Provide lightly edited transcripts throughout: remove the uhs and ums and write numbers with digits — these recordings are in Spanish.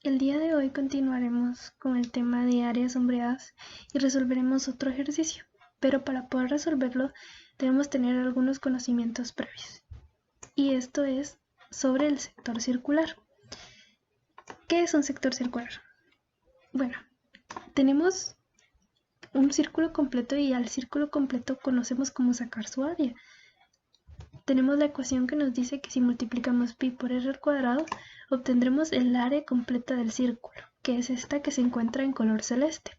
El día de hoy continuaremos con el tema de áreas sombreadas y resolveremos otro ejercicio, pero para poder resolverlo debemos tener algunos conocimientos previos. Y esto es sobre el sector circular. ¿Qué es un sector circular? Bueno, tenemos un círculo completo y al círculo completo conocemos cómo sacar su área. Tenemos la ecuación que nos dice que si multiplicamos pi por r al cuadrado, obtendremos el área completa del círculo, que es esta que se encuentra en color celeste.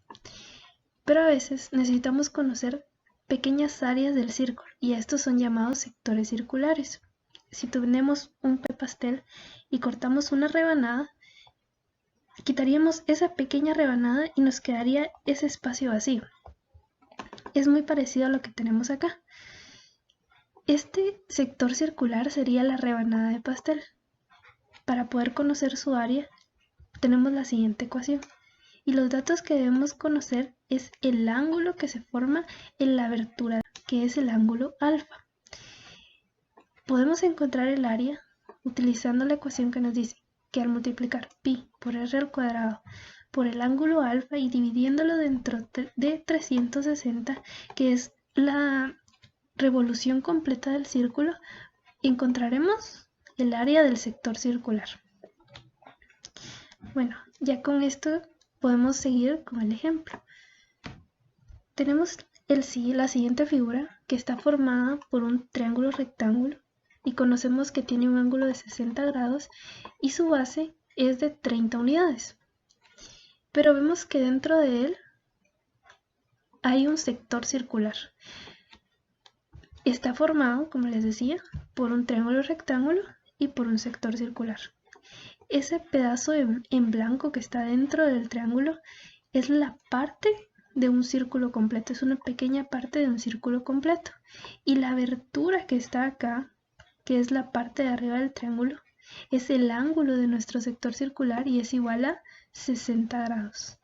Pero a veces necesitamos conocer pequeñas áreas del círculo, y estos son llamados sectores circulares. Si tenemos un pastel y cortamos una rebanada, quitaríamos esa pequeña rebanada y nos quedaría ese espacio vacío. Es muy parecido a lo que tenemos acá. Este sector circular sería la rebanada de pastel. Para poder conocer su área, tenemos la siguiente ecuación. Y los datos que debemos conocer es el ángulo que se forma en la abertura, que es el ángulo alfa. Podemos encontrar el área utilizando la ecuación que nos dice que al multiplicar pi por r al cuadrado por el ángulo alfa y dividiéndolo dentro de 360, que es la revolución completa del círculo, encontraremos el área del sector circular. Bueno, ya con esto podemos seguir con el ejemplo. Tenemos la siguiente figura que está formada por un triángulo rectángulo y conocemos que tiene un ángulo de 60 grados y su base es de 30 unidades. Pero vemos que dentro de él hay un sector circular. Está formado, como les decía, por un triángulo rectángulo y por un sector circular. Ese pedazo en blanco que está dentro del triángulo es la parte de un círculo completo, es una pequeña parte de un círculo completo. Y la abertura que está acá, que es la parte de arriba del triángulo, es el ángulo de nuestro sector circular y es igual a 60 grados.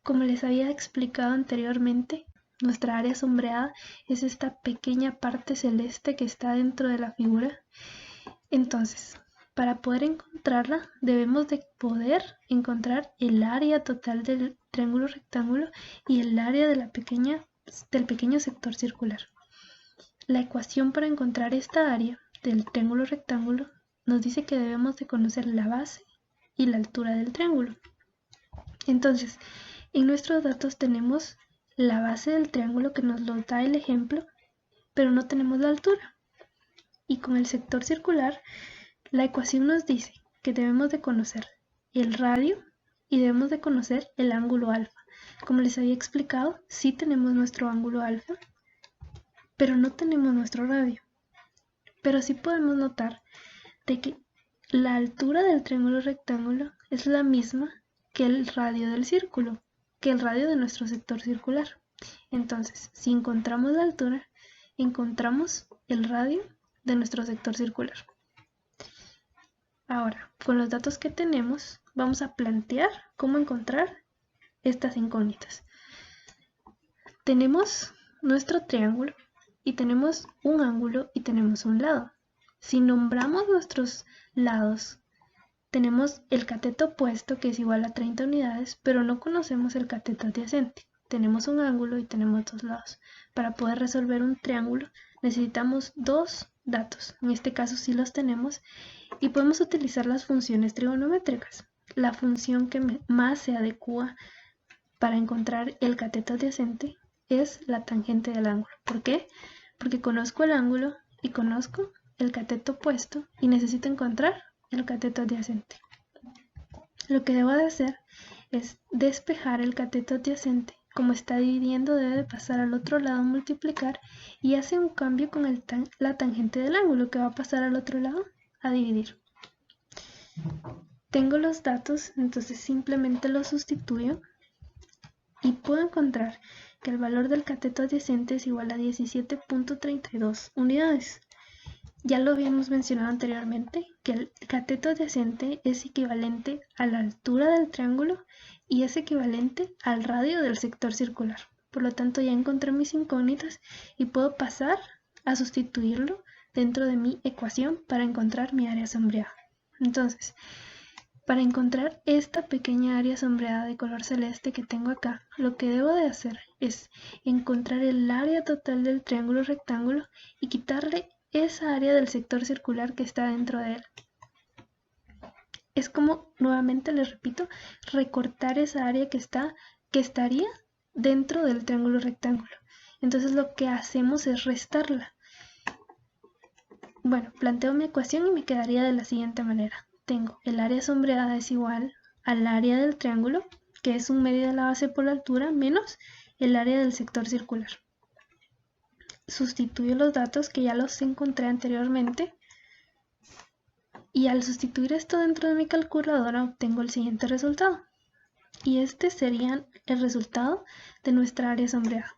Como les había explicado anteriormente, nuestra área sombreada es esta pequeña parte celeste que está dentro de la figura. Entonces, para poder encontrarla, debemos de poder encontrar el área total del triángulo rectángulo y el área de del pequeño sector circular. La ecuación para encontrar esta área del triángulo rectángulo nos dice que debemos de conocer la base y la altura del triángulo. Entonces, en nuestros datos tenemos la base del triángulo que nos lo da el ejemplo, pero no tenemos la altura. Y con el sector circular, la ecuación nos dice que debemos de conocer el radio y debemos de conocer el ángulo alfa. Como les había explicado, sí tenemos nuestro ángulo alfa, pero no tenemos nuestro radio. Pero sí podemos notar de que la altura del triángulo rectángulo es la misma que el radio del círculo, que el radio de nuestro sector circular. Entonces, si encontramos la altura, encontramos el radio de nuestro sector circular. Ahora, con los datos que tenemos, vamos a plantear cómo encontrar estas incógnitas. Tenemos nuestro triángulo y tenemos un ángulo y tenemos un lado. Si nombramos nuestros lados, tenemos el cateto opuesto que es igual a 30 unidades, pero no conocemos el cateto adyacente. Tenemos un ángulo y tenemos dos lados. Para poder resolver un triángulo necesitamos dos datos. En este caso sí los tenemos y podemos utilizar las funciones trigonométricas. La función que más se adecua para encontrar el cateto adyacente es la tangente del ángulo. ¿Por qué? Porque conozco el ángulo y conozco el cateto opuesto y necesito encontrar el cateto adyacente. Lo que debo de hacer es despejar el cateto adyacente. Como está dividiendo, debe de pasar al otro lado, multiplicar y hace un cambio con la tangente del ángulo que va a pasar al otro lado a dividir. Tengo los datos, entonces simplemente los sustituyo y puedo encontrar que el valor del cateto adyacente es igual a 17.32 unidades. Ya lo habíamos mencionado anteriormente, que el cateto adyacente es equivalente a la altura del triángulo y es equivalente al radio del sector circular. Por lo tanto, ya encontré mis incógnitas y puedo pasar a sustituirlo dentro de mi ecuación para encontrar mi área sombreada. Entonces, para encontrar esta pequeña área sombreada de color celeste que tengo acá, lo que debo de hacer es encontrar el área total del triángulo rectángulo y quitarle esa área del sector circular que está dentro de él. Es como, nuevamente les repito, recortar esa área que estaría dentro del triángulo rectángulo. Entonces lo que hacemos es restarla. Bueno, planteo mi ecuación y me quedaría de la siguiente manera. Tengo el área sombreada es igual al área del triángulo, que es un medio de la base por la altura, menos el área del sector circular. Sustituyo los datos que ya los encontré anteriormente y al sustituir esto dentro de mi calculadora obtengo el siguiente resultado. Y este sería el resultado de nuestra área sombreada.